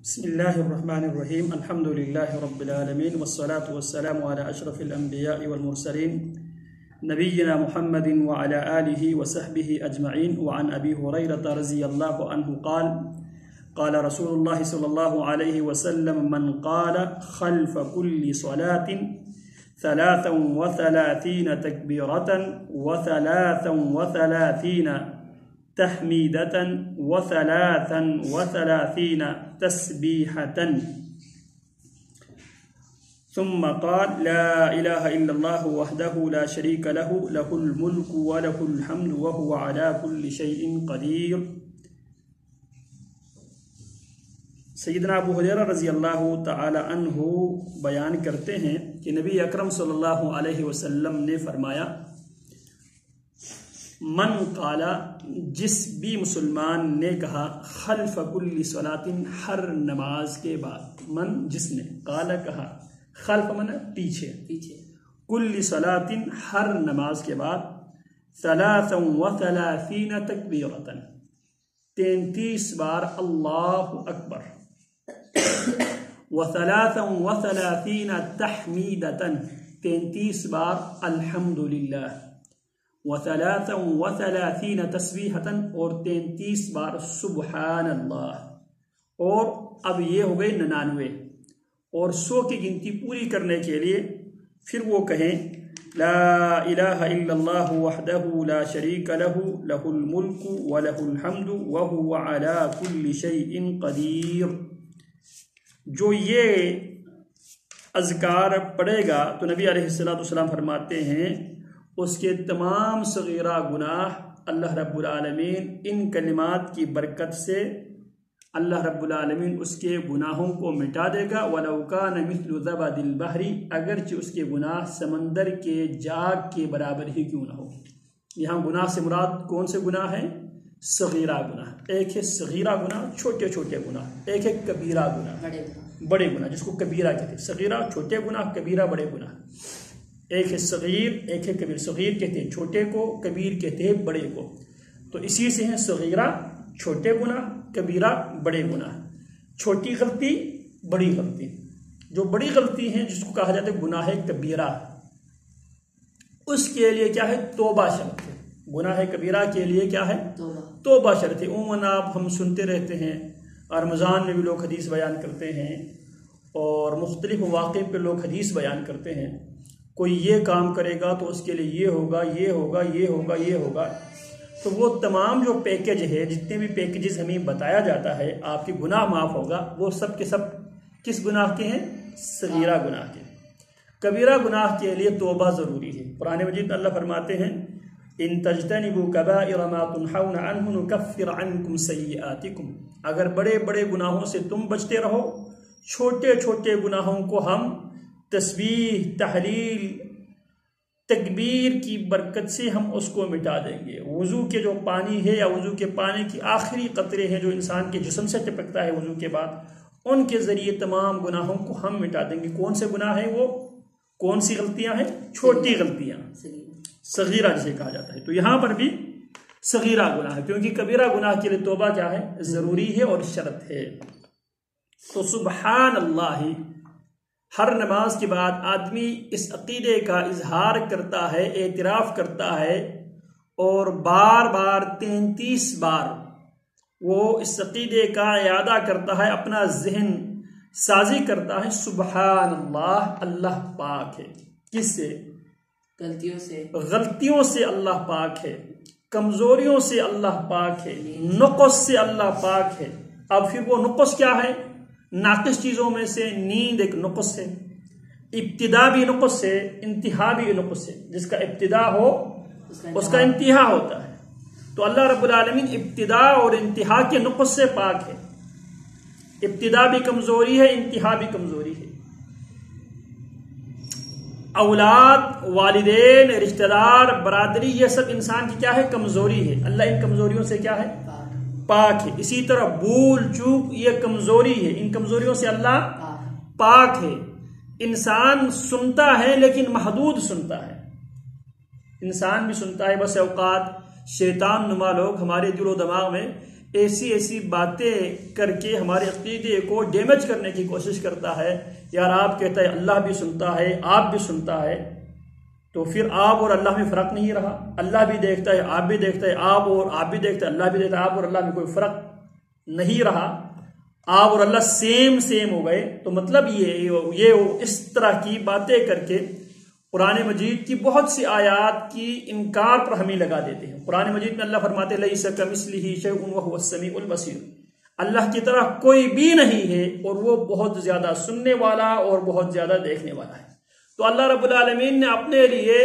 بسم الله الرحمن الرحيم. الحمد لله رب العالمين والصلاة والسلام على أشرف الأنبياء والمرسلين نبينا محمد وعلى آله وصحبه أجمعين. وعن أبي هريرة رضي الله عنه قال قال رسول الله صلى الله عليه وسلم: من قال خلف كل صلاة 33 تكبيرة و33 تحميدة و33 تسبيحة ثم قال: لا إله إلا الله وحده لا شريك له له الملك وله الحمد وهو على كل شيء قدير. سیدنا ابو ہریرہ رضی اللہ تعالی عنہ بیان کرتے ہیں کہ نبی اکرم صلی اللہ علیہ وسلم نے فرمایا: من قال، جس بھی مسلمان نے کہا، خلف کل صلاۃ، ہر نماز کے بعد، من جس نے، قال کہا، خلف من پیچھے، کل صلاۃ ہر نماز کے بعد، 33 تکبیرۃ 33 بار اللہ اکبر، و33 تحمیدۃ 33 بار الحمدللہ، و33 تسبیحۃ اور 33 بار سبحان اللہ. اور اب یہ ہو گئے 99، اور 100 کی گنتی پوری کرنے کے لیے پھر وہ کہیں: لا الہ الا اللہ وحدہ لا شریک لہ لہ الملک ولہ الحمد وہو علی کل شیء قدیر. جو یہ اذکار پڑھے گا تو نبی علیہ السلام فرماتے ہیں اس کے تمام صغیرہ گناہ اللہ رب العالمین ان کلمات کی برکت سے اللہ رب العالمین اس کے گناہوں کو مٹا دے گا. وَلَوْ كَانَ مِثْلُ زَبَدِ الْبَحْرِ، اگرچہ اس کے گناہ سمندر کے جاگ کے برابر ہی کیوں نہ ہو. یہاں گناہ سے مراد کون سے گناہ ہیں؟ صغیرہ گناہ. ایک ہے صغیرہ گناہ، چھوٹے چھوٹے گناہ، ایک ہے کبیرہ گناہ، بڑے گناہ، جس کو کبیرہ کہتے ہیں. صغیرہ چھوٹے گناہ، کبیرہ بڑے گناہ. ایک ہے صغیر، ایک ہے کبیر. صغیر کہتے ہیں چھوٹے کو، کبیر کہتے ہیں بڑے کو. تو اسی سے ہیں صغیرہ چھوٹے گناہ، کبیرہ بڑے گناہ. چھوٹی غلطی، بڑی غلطی. جو بڑی غلطی ہیں جس کو کہا جاتا ہے گناہ کبیرہ، اس کے لیے کیا ہے؟ توبہ شرط ہے. گناہ کبیرہ کے لیے کیا ہے؟ توبہ شرط ہے. عموماً آپ ہم سنتے رہتے ہیں، رمضان میں بھی لوگ حدیث بیان کرتے ہیں اور مختلف مواقع پہ لوگ حدیث بیان کرتے ہیں. کوئی یہ کام کرے گا تو اس کے لیے یہ ہوگا، یہ ہوگا، یہ ہوگا، یہ ہوگا. تو وہ تمام جو پیکج ہے، جتنے بھی پیکجز ہمیں بتایا جاتا ہے آپ کے گناہ معاف ہوگا، وہ سب کے سب کس گناہ کے ہیں؟ صغیرہ گناہ کے. کبیرہ گناہ کے لیے توبہ ضروری ہے. قرآن مجید میں اللہ فرماتے ہیں: ان تجتنبوا کبائر ما تنہون عنہ نکفر عنکم سیئاتکم. اگر بڑے بڑے گناہوں سے تم بچتے رہو، چھوٹے چھوٹے گناہوں کو ہم تسبیح، تحلیل، تکبیر کی برکت سے ہم اس کو مٹا دیں گے. وضو کے جو پانی ہے یا وضو کے پانی کی آخری قطرے ہیں جو انسان کے جسم سے ٹپکتا ہے وضو کے بعد، ان کے ذریعے تمام گناہوں کو ہم مٹا دیں گے. کون سے گناہ ہیں وہ؟ کون سی غلطیاں ہیں؟ چھوٹی غلطیاں، صغیرہ جسے کہا جاتا ہے. تو یہاں پر بھی صغیرہ گناہ ہے، کیونکہ کبیرہ گناہ کے لیے توبہ کیا ہے؟ ضروری ہے اور شرط ہے. تو سبحان اللہ ہر نماز کے بعد آدمی اس عقیدے کا اظہار کرتا ہے، اعتراف کرتا ہے، اور بار بار 33 بار وہ اس عقیدے کا اعادہ کرتا ہے، اپنا ذہن سازی کرتا ہے. سبحان اللہ، اللہ پاک ہے. کس سے؟ غلطیوں سے اللہ پاک ہے، کمزوریوں سے اللہ پاک ہے، نقص سے اللہ پاک ہے. اب پھر وہ نقص کیا ہے؟ ناقص چیزوں میں سے نیند ایک نقص ہے، ابتدا بھی نقص ہے، انتہا بھی نقص ہے. جس کا ابتدا ہو اس کا انتہا ہوتا ہے. تو اللہ رب العالمین ابتدا اور انتہا کے نقص سے پاک ہے. ابتدا بھی کمزوری ہے، انتہا بھی کمزوری ہے. اولاد، والدین، رشتہ دار، برادری، یہ سب انسان کی کیا ہے؟ کمزوری ہے. اللہ ان کمزوریوں سے کیا ہے؟ پاک ہے. اسی طرح بھول چوک یہ کمزوری ہے، ان کمزوریوں سے اللہ پاک ہے. انسان سنتا ہے لیکن محدود سنتا ہے. انسان بھی سنتا ہے، بس اوقات شیطان نما لوگ ہمارے دل و دماغ میں ایسی ایسی باتیں کر کے ہمارے عقیدے کو ڈیمیج کرنے کی کوشش کرتا ہے. یار آپ کہتا ہے اللہ بھی سنتا ہے، آپ بھی سنتا ہے، تو پھر آپ اور اللہ میں فرق نہیں رہا. اللہ بھی دیکھتا ہے، آپ بھی دیکھتا ہے، آپ بھی دیکھتا ہے، اللہ بھی دیکھتا ہے، آپ اور اللہ میں کوئی فرق نہیں رہا، آپ اور اللہ سیم ہو گئے. تو مطلب یہ اس طرح کی باتیں کر کے قرآن مجید کی بہت سی آیات کی انکار پر ہمیں لگا دیتے ہیں. قرآن مجید میں اللہ فرماتے لیس کمثلہ شیء وہو السمیع البصیر، اللہ کی طرح کوئی بھی نہیں ہے اور وہ بہت زیادہ سننے والا اور بہت زیادہ دیکھنے والا ہے. تو اللہ رب العالمین نے اپنے لیے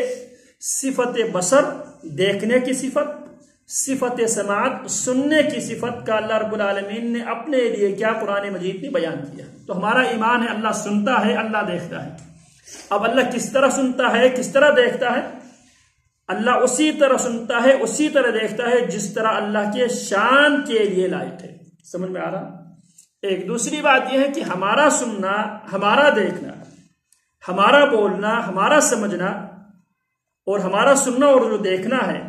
صفت بصر دیکھنے کی صفت سماعت سننے کی صفت کا اللہ رب العالمین نے اپنے لیے کیا قرآن مجید میں بیان کیا. تو ہمارا ایمان ہے اللہ سنتا ہے، اللہ دیکھتا ہے. اب اللہ کس طرح سنتا ہے، کس طرح دیکھتا ہے؟ اللہ اسی طرح سنتا ہے، اسی طرح دیکھتا ہے جس طرح اللہ کے شان کے لیے لائق ہے. سمجھ میں آ رہا؟ ایک دوسری بات یہ ہے کہ ہمارا سننا، ہمارا دیکھنا، ہمارا بولنا، ہمارا سمجھنا اور ہمارا سننا اور جو دیکھنا ہے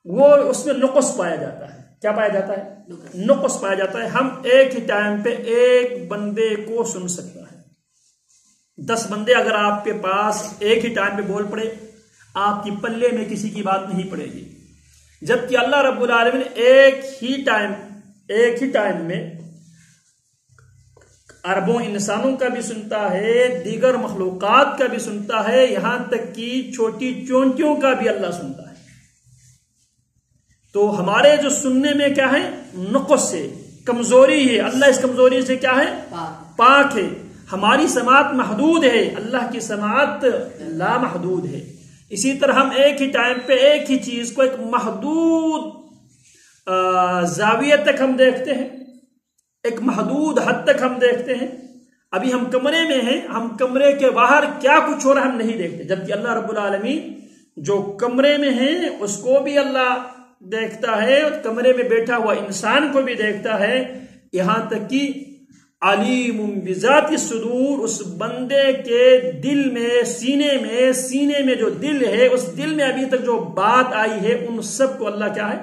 وہ اس میں نقص پایا جاتا ہے. کیا پایا جاتا ہے؟ نقص پایا جاتا ہے. ہم ایک ہی ٹائم پہ ایک بندے کو سن سکتا ہے. 10 بندے اگر آپ کے پاس ایک ہی ٹائم پہ بول پڑے، آپ کی پلے میں کسی کی بات نہیں پڑے گی. جبکہ اللہ رب العالمین ایک ہی ٹائم میں اربوں انسانوں کا بھی سنتا ہے، دیگر مخلوقات کا بھی سنتا ہے، یہاں تک کہ چھوٹی چونٹیوں کا بھی اللہ سنتا ہے. تو ہمارے جو سننے میں کیا ہے؟ نقص ہے، کمزوری ہے. اللہ اس کمزوری سے کیا ہے؟ پاک ہے. ہماری سماعت محدود ہے، اللہ کی سماعت لا محدود ہے. اسی طرح ہم ایک ہی ٹائم پہ ایک ہی چیز کو ایک محدود زاویے تک ہم دیکھتے ہیں، ایک محدود حد تک ہم دیکھتے ہیں. ابھی ہم کمرے میں ہیں، ہم کمرے کے باہر کیا کچھ ہو رہا ہم نہیں دیکھتے. جبکہ اللہ رب العالمین جو کمرے میں ہیں اس کو بھی اللہ دیکھتا ہے اور کمرے میں بیٹھا ہوا انسان کو بھی دیکھتا ہے. یہاں تک کہ علیم بذات الصدور، اس بندے کے دل میں، سینے میں جو دل ہے، اس دل میں ابھی تک جو بات آئی ہے ان سب کو اللہ کیا ہے؟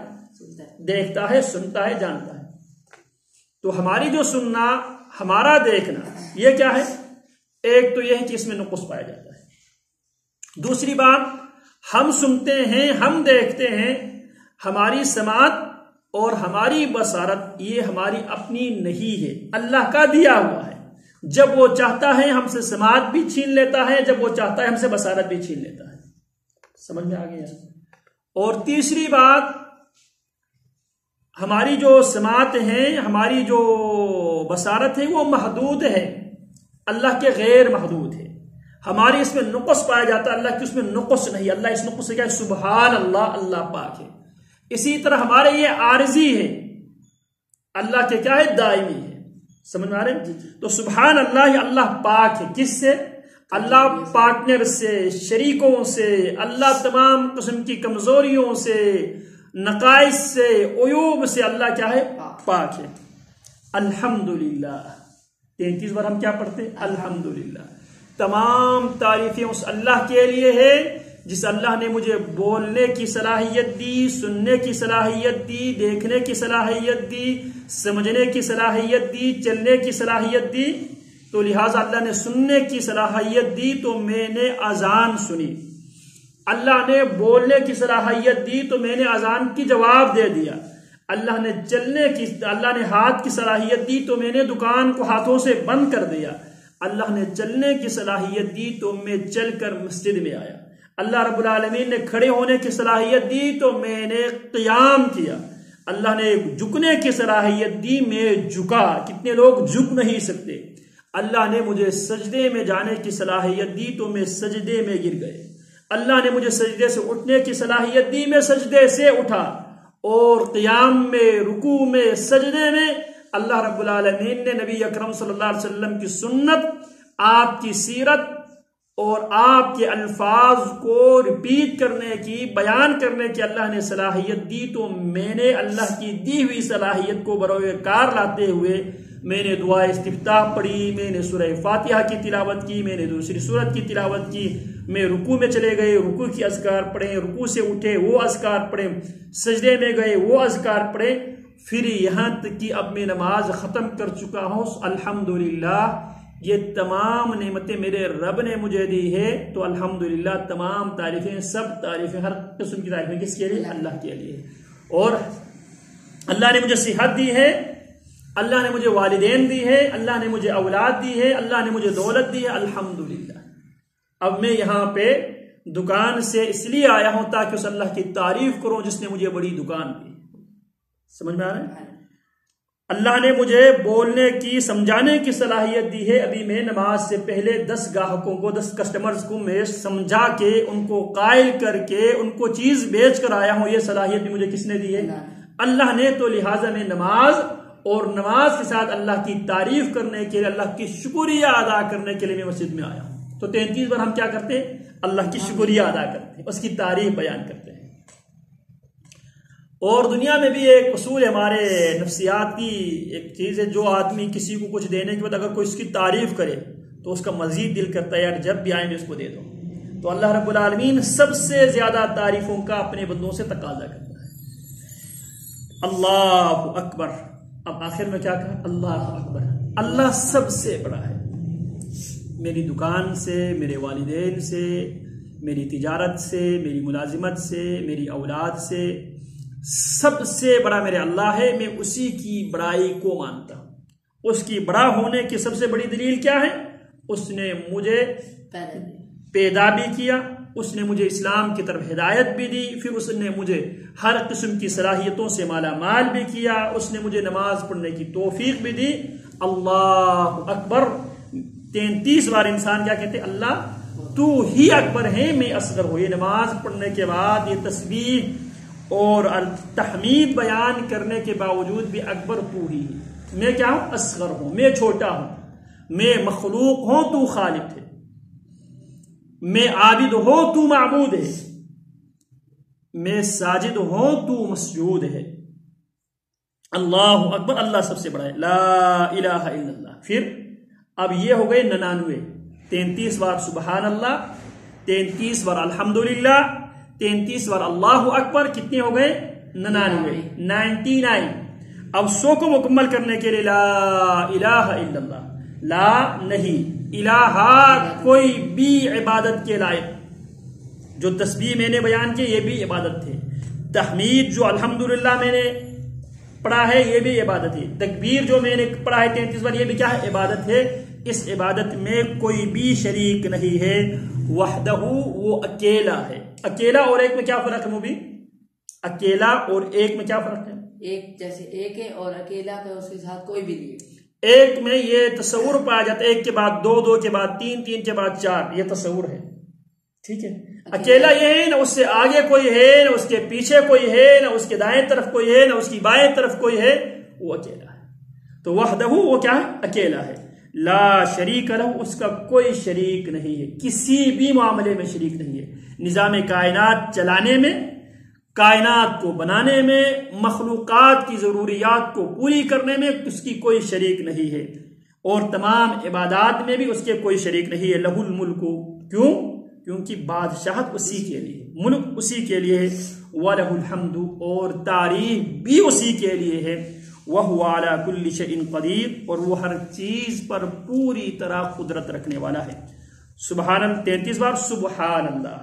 دیکھتا ہے، سنتا ہے، جانتا ہے. تو ہماری جو سننا، ہمارا دیکھنا، یہ کیا ہے؟ ایک تو یہ ہے کہ اس میں نقص پایا جاتا ہے. دوسری بات، ہم سنتے ہیں، ہم دیکھتے ہیں، ہماری سماعت اور ہماری بصارت یہ ہماری اپنی نہیں ہے، اللہ کا دیا ہوا ہے. جب وہ چاہتا ہے ہم سے سماعت بھی چھین لیتا ہے، جب وہ چاہتا ہے ہم سے بصارت بھی چھین لیتا ہے. سمجھ میں آ گیا؟ اور تیسری بات، ہماری جو سماعت ہے، ہماری جو بصارت ہے وہ محدود ہے، اللہ کے غیر محدود ہے. ہماری اس میں نقص پایا جاتا ہے، اللہ کی اس میں نقص نہیں. اللہ اس نقص سے کیا ہے؟ سبحان اللہ، اللہ پاک ہے. اسی طرح ہمارے یہ عارضی ہے، اللہ کے کیا ہے؟ دائمی ہے. سمجھ میں آ رہے ہیں؟ تو سبحان اللہ، اللہ پاک ہے. کس سے؟ اللہ پارٹنر سے، شریکوں سے، اللہ تمام قسم کی کمزوریوں سے، نقائص سے، عیوب سے اللہ کیا ہے؟ پاک ہے. الحمدللہ 33 بار ہم کیا پڑھتے ہیں؟ الحمدللہ. تمام تعریفیں اس اللہ کے لیے ہے جس اللہ نے مجھے بولنے کی صلاحیت دی، سننے کی صلاحیت دی، دیکھنے کی صلاحیت دی، سمجھنے کی صلاحیت دی، چلنے کی صلاحیت دی. تو لہٰذا اللہ نے سننے کی صلاحیت دی تو میں نے اذان سنی. اللہ نے بولنے کی صلاحیت دی تو میں نے اذان کی جواب دے دیا. اللہ نے اللہ نے ہاتھ کی صلاحیت دی تو میں نے دکان کو ہاتھوں سے بند کر دیا. اللہ نے چلنے کی صلاحیت دی تو میں چل کر مسجد میں آیا. اللہ رب العالمین نے کھڑے ہونے کی صلاحیت دی تو میں نے قیام کیا. اللہ نے جھکنے کی صلاحیت دی، میں جھکا. کتنے لوگ جھک نہیں سکتے. اللہ نے مجھے سجدے میں جانے کی صلاحیت دی تو میں سجدے میں گر گئے. اللہ نے مجھے سجدے سے اٹھنے کی صلاحیت دی، میں سجدے سے اٹھا. اور قیام میں، رکوع میں، سجدے میں اللہ رب العالمین نے نبی اکرم صلی اللہ علیہ وسلم کی سنت، آپ کی سیرت اور آپ کے الفاظ کو ریپیٹ کرنے کی، بیان کرنے کی اللہ نے صلاحیت دی. تو میں نے اللہ کی دی ہوئی صلاحیت کو بروئے کار لاتے ہوئے میں نے دعا استفتاح پڑھی، میں نے سورہ فاتحہ کی تلاوت کی، میں نے دوسری سورت کی تلاوت کی. میں رکوع میں چلے گئے، رکوع کی اذکار پڑھے، رکوع سے اٹھے وہ اذکار پڑھے، سجدے میں گئے وہ اذکار پڑھے. پھر یہاں تک کہ اب میں نماز ختم کر چکا ہوں، الحمدللہ یہ تمام نعمتیں میرے رب نے مجھے دی ہے، تو الحمدللہ تمام تعریفیں، سب تعریفیں، ہر قسم کی تعریفیں کس کے لیے؟ اللہ کے لیے۔ اور اللہ نے مجھے صحت دی ہے، اللہ نے مجھے والدین دی ہے، اللہ نے مجھے اولاد دی ہے، اللہ نے مجھے دولت دی ہے، الحمدللہ۔ اب میں یہاں پہ دکان سے اس لیے آیا ہوں تاکہ اس اللہ کی تعریف کروں جس نے مجھے بڑی دکان دی۔ سمجھ میں آ رہا ہے؟ اللہ نے مجھے بولنے کی، سمجھانے کی صلاحیت دی ہے۔ ابھی میں نماز سے پہلے 10 گاہکوں کو، 10 کسٹمرز کو میں سمجھا کے، ان کو قائل کر کے، ان کو چیز بیچ کر آیا ہوں۔ یہ صلاحیت بھی مجھے کس نے دی ہے؟ اللہ نے۔ تو لہٰذا میں نماز اور نماز کے ساتھ اللہ کی تعریف کرنے کے لیے، اللہ کی شکریہ ادا کرنے کے لیے میں مسجد میں آیا ہوں۔ تو 33 بار ہم کیا کرتے ہیں؟ اللہ کی شکریہ ادا کرتے ہیں، اس کی تعریف بیان کرتے ہیں۔ اور دنیا میں بھی ایک اصول ہمارے نفسیات کی ایک چیز ہے، جو آدمی کسی کو کچھ دینے کے بعد اگر کوئی اس کی تعریف کرے تو اس کا مزید دل کرتا ہے یار جب بھی آئیں میں اس کو دے دو۔ تو اللہ رب العالمین سب سے زیادہ تعریفوں کا اپنے بندوں سے تقاضا کرتا ہے۔ اللہ اکبر۔ اب آخر میں کیا کہا؟ اللہ اکبر۔ اللہ سب سے بڑا ہے، میری دکان سے، میرے والدین سے، میری تجارت سے، میری ملازمت سے، میری اولاد سے، سب سے بڑا میرے اللہ ہے۔ میں اسی کی بڑائی کو مانتا ہوں۔ اس کی بڑا ہونے کی سب سے بڑی دلیل کیا ہے؟ اس نے مجھے پیدا بھی کیا، اس نے مجھے اسلام کی طرف ہدایت بھی دی، پھر اس نے مجھے ہر قسم کی صلاحیتوں سے مالا مال بھی کیا، اس نے مجھے نماز پڑھنے کی توفیق بھی دی۔ اللہ اکبر 33 بار انسان کیا کہتے؟ اللہ تو ہی اکبر ہے، میں اصغر ہوں۔ یہ نماز پڑھنے کے بعد یہ تسبیح اور تحمید بیان کرنے کے باوجود بھی اکبر تو ہی ہے۔ میں کیا ہوں؟ اصغر ہوں، میں چھوٹا ہوں، میں مخلوق ہوں، تو خالق ہے، میں عابد ہوں، تو معبود ہے، میں ساجد ہوں، تو مسجود ہے۔ اللہ اکبر۔ اللہ سب سے بڑا ہے، لا الہ الا اللہ۔ پھر اب یہ ہو گئے 99۔ 33 بار سبحان اللہ، 33 بار الحمدللہ، 33 بار اللہ اکبر، کتنے ہو گئے؟ 99۔ اب 100 کو مکمل کرنے کے لیے لا الہ الا اللہ، لا نہیں، الہ کوئی بھی عبادت کے لائق۔ جو تسبیح میں نے بیان کی یہ بھی عبادت ہے، تحمید جو الحمدللہ میں نے پڑھا ہے یہ بھی عبادت ہے، تکبیر جو میں نے پڑھا ہے 33 بار یہ بھی کیا ہے؟ عبادت ہے۔ اس عبادت میں کوئی بھی شریک نہیں ہے، وحدہ وہ اکیلا ہے۔ اکیلا اور ایک میں کیا فرق ہے مبین؟ اکیلا اور ایک میں کیا فرق ہے؟ ایک جیسے ایک ہے اور اکیلا کا اس کے ساتھ کوئی بھی نہیں ہے۔ ایک میں یہ تصور پایا جاتا ہے، ایک کے بعد دو، دو کے بعد تین، تین کے بعد چار، یہ تصور ہے، ٹھیک ہے۔ اکیلا یہ ہے نہ اس سے آگے کوئی ہے، نہ اس کے پیچھے کوئی ہے، نہ اس کے دائیں طرف کوئی ہے، نہ اس کی بائیں طرف کوئی ہے، وہ اکیلا ہے۔ تو وحدہ وہ کیا ہے؟ اکیلا ہے۔ لا شریک لہ اس کا کوئی شریک نہیں ہے، کسی بھی معاملے میں شریک نہیں ہے۔ نظام کائنات چلانے میں، کائنات کو بنانے میں، مخلوقات کی ضروریات کو پوری کرنے میں اس کی کوئی شریک نہیں ہے، اور تمام عبادات میں بھی اس کے کوئی شریک نہیں ہے۔ لہ الملک، کیوں؟ کیونکہ بادشاہت اسی کے لیے، ملک اسی کے لیے ہے۔ وَلَهُ الْحَمْدُ اور تعریف بھی اسی کے لیے ہے۔ وَهُوَ عَلَى كُلِّ شَيْءٍ قَدِيرٌ اور وہ ہر چیز پر پوری طرح قدرت رکھنے والا ہے۔ سبحان اللہ 33 بار سبحان اللہ،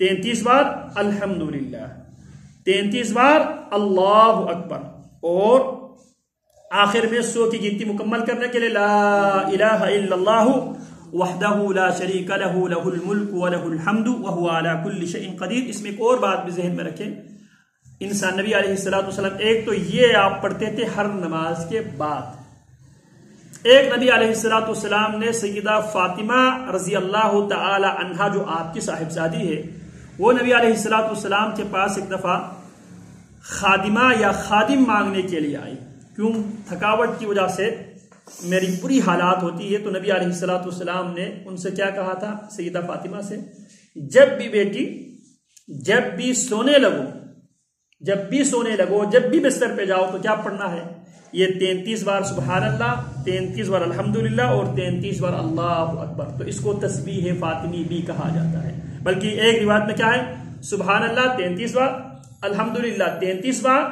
33 بار الحمدللہ، 33 بار اللہ اکبر، اور آخر میں 100 کی گنتی مکمل کرنے کے لیے لا الہ الا اللہ وحدہ لا شریک لہ لہ الملک ولہ الحمد وہو علی کل شیء قدیر۔ اس میں ایک اور بات بھی ذہن میں رکھیں، انسان نبی علیہ السلام ایک تو یہ آپ پڑھتے تھے ہر نماز کے بعد، ایک نبی علیہ السلام نے سیدہ فاطمہ رضی اللہ تعالی عنہا جو آپ کی صاحبزادی ہے، وہ نبی علیہ السلام کے پاس ایک دفعہ خادمہ یا خادم مانگنے کے لیے آئی، کیوں؟ تھکاوٹ کی وجہ سے میری بری حالات ہوتی ہے۔ تو نبی علیہ السلام نے ان سے کیا کہا تھا؟ سیدہ فاطمہ سے، جب بھی بیٹی، جب بھی سونے لگو، جب بھی بستر پہ جاؤ تو کیا پڑھنا ہے؟ یہ 33 بار سبحان اللہ، 33 بار الحمدللہ اور 33 بار اللہ اکبر۔ تو اس کو تسبیح فاطمی بھی کہا جاتا ہے۔ بلکہ ایک روایت میں کیا ہے؟ سبحان اللہ 33 بار، الحمدللہ 33 بار،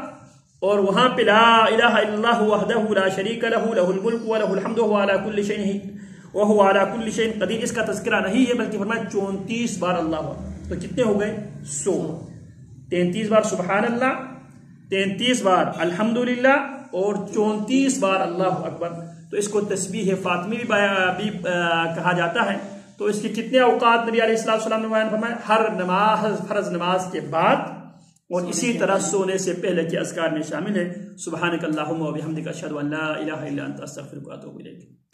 اور وہاں پہ لا الہ الا اللہ وحدہ لا شریک لہ لہ الملک ولہ الحمد وهو علی کل شیء قدیر، اس کا تذکرہ نہیں ہے بلکہ فرمایا 34 بار اللہ اکبر۔ تو کتنے ہو گئے؟ 100۔ 33 بار سبحان اللہ، 33 بار الحمدللہ، اور 34 بار اللہ اکبر۔ تو اس کو تسبیح فاطمی بھی کہا جاتا ہے۔ تو اس کے کتنے اوقات نبی علیہ السلام نے بیان فرمایا؟ ہر نماز، فرض نماز کے بعد، اور اسی طرح سونے سے پہلے کے اذکار میں شامل ہے۔ سبحانک اللہم و بحمدک اشہد ان لا الہ الا انت استغفرک و اتوب الیک۔